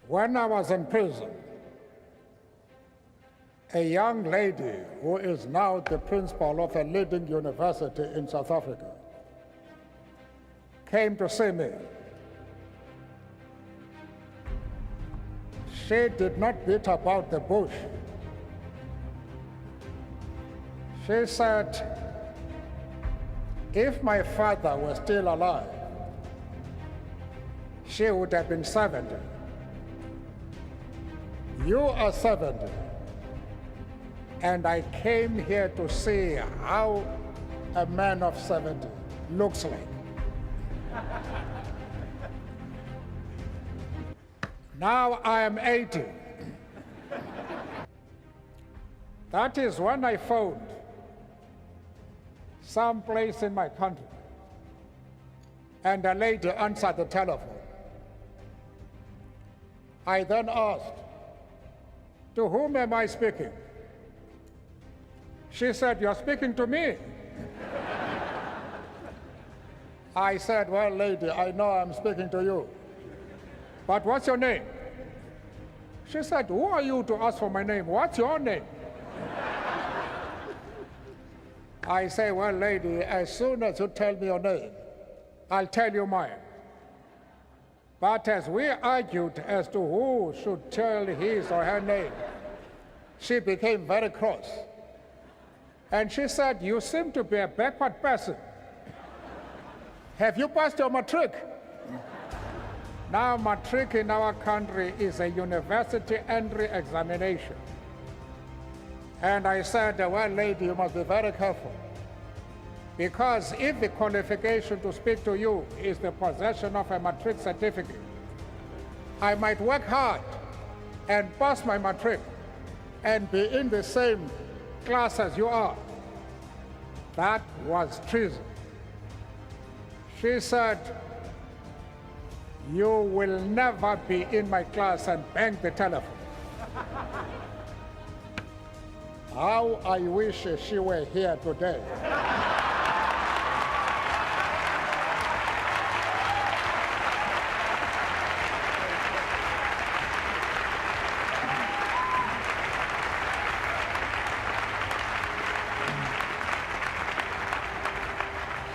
When I was in prison, a young lady who is now the principal of a leading university in South Africa came to see me. She did not beat about the bush. She said, if my father were still alive, she would have been 70. You are 70. And I came here to see how a man of 70 looks like. Now I am 80. That is when I found some place in my country, and a lady answered the telephone. I then asked, to whom am I speaking? She said, you're speaking to me. I said, well, lady, I know I'm speaking to you, but what's your name? She said, who are you to ask for my name? What's your name? I say, well, lady, as soon as you tell me your name, I'll tell you mine. But as we argued as to who should tell his or her name, she became very cross. And she said, you seem to be a backward person. Have you passed your matric? Now, matric in our country is a university entry examination. And I said, well, lady, you must be very careful. Because if the qualification to speak to you is the possession of a matric certificate, I might work hard and pass my matric and be in the same class as you are. That was treason. She said, you will never be in my class, and bang the telephone. How I wish she were here today.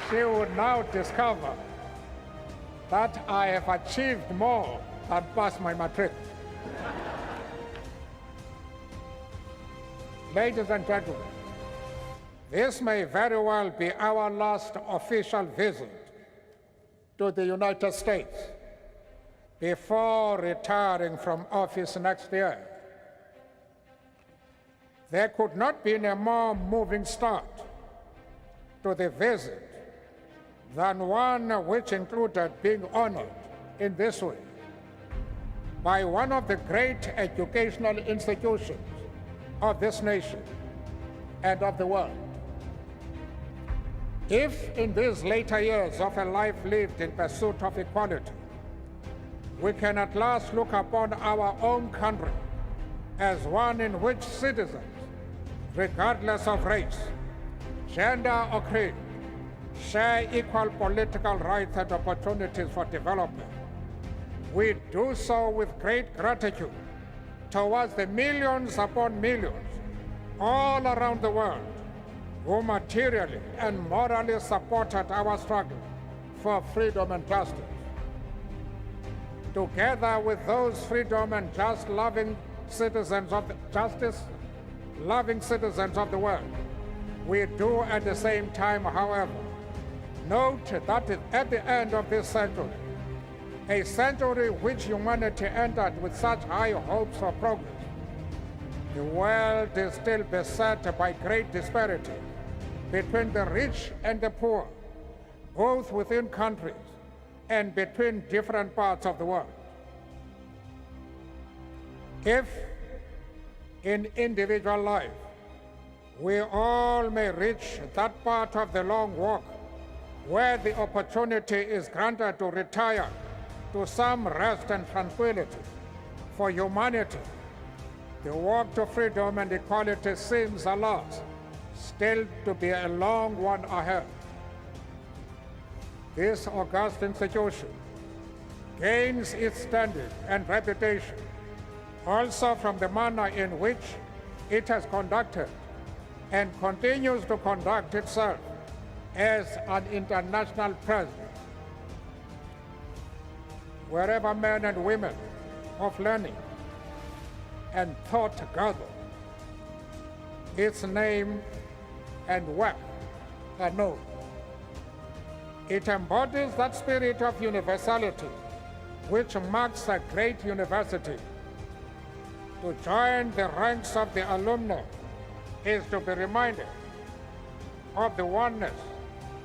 She would now discover that I have achieved more than pass my matric. Ladies and gentlemen, this may very well be our last official visit to the United States before retiring from office next year. There could not be a more moving start to the visit than one which included being honored in this way by one of the great educational institutions of this nation and of the world. If in these later years of a life lived in pursuit of equality, we can at last look upon our own country as one in which citizens, regardless of race, gender, or creed, share equal political rights and opportunities for development, we do so with great gratitude towards the millions upon millions all around the world who materially and morally supported our struggle for freedom and justice. Together with those freedom and justice-loving citizens of the world, we do at the same time, however, note that at the end of this century, a century which humanity entered with such high hopes for progress, the world is still beset by great disparity between the rich and the poor, both within countries and between different parts of the world. If in individual life we all may reach that part of the long walk where the opportunity is granted to retire to some rest and tranquility for humanity, the walk to freedom and equality seems, alas, still to be a long one ahead. This august institution gains its standing and reputation also from the manner in which it has conducted and continues to conduct itself as an international presence. Wherever men and women of learning and thought gather, its name and work are known. It embodies that spirit of universality which marks a great university. To join the ranks of the alumni is to be reminded of the oneness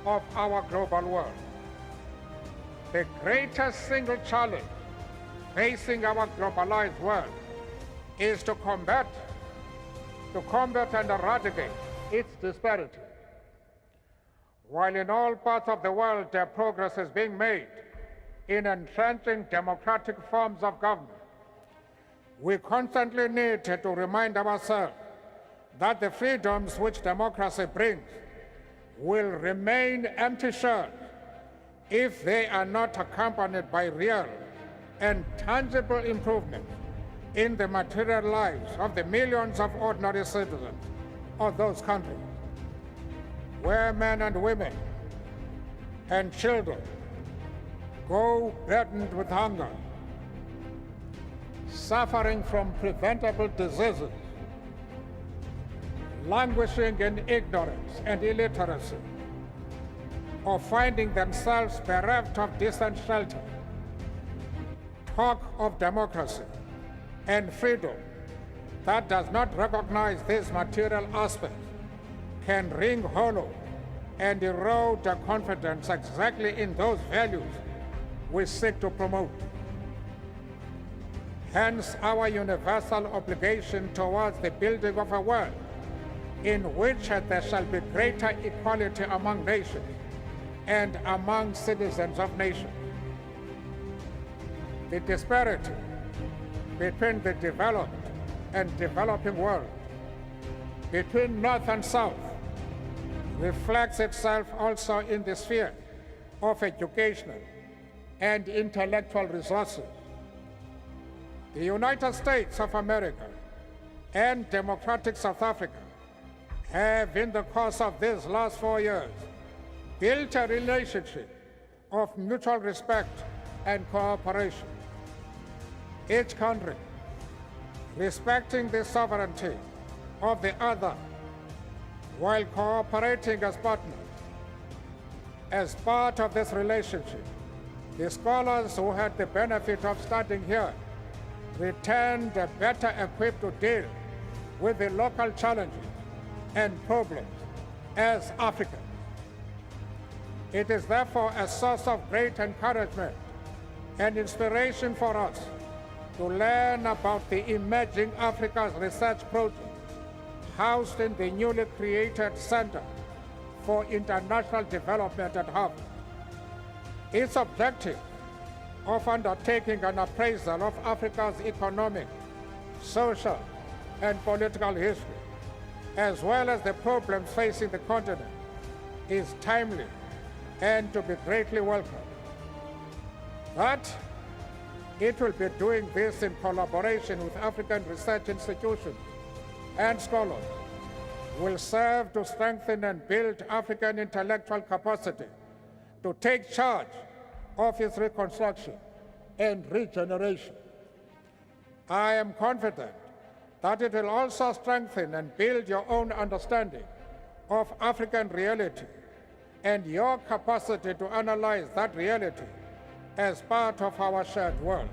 of our global world. The greatest single challenge facing our globalized world is to combat and eradicate its disparity. While in all parts of the world progress is being made in entrenching democratic forms of government, we constantly need to remind ourselves that the freedoms which democracy brings will remain empty shells if they are not accompanied by real and tangible improvements in the material lives of the millions of ordinary citizens of those countries, where men and women and children go burdened with hunger, suffering from preventable diseases, languishing in ignorance and illiteracy, or finding themselves bereft of decent shelter. Talk of democracy and freedom that does not recognize these material aspects can ring hollow and erode the confidence exactly in those values we seek to promote. Hence, our universal obligation towards the building of a world in which there shall be greater equality among nations and among citizens of nations. The disparity between the developed and developing world, between North and South, reflects itself also in the sphere of educational and intellectual resources. The United States of America and democratic South Africa have, in the course of these last 4 years, built a relationship of mutual respect and cooperation. Each country respecting the sovereignty of the other while cooperating as partners. As part of this relationship, the scholars who had the benefit of studying here returned better equipped to deal with the local challenges and problems as Africans. It is therefore a source of great encouragement and inspiration for us to learn about the Emerging Africa's Research Project housed in the newly created Center for International Development at Harvard. Its objective of undertaking an appraisal of Africa's economic, social, and political history, as well as the problems facing the continent, is timely and to be greatly welcomed. But it will be doing this in collaboration with African research institutions and scholars will serve to strengthen and build African intellectual capacity to take charge of its reconstruction and regeneration. I am confident that it will also strengthen and build your own understanding of African reality and your capacity to analyze that reality as part of our shared world.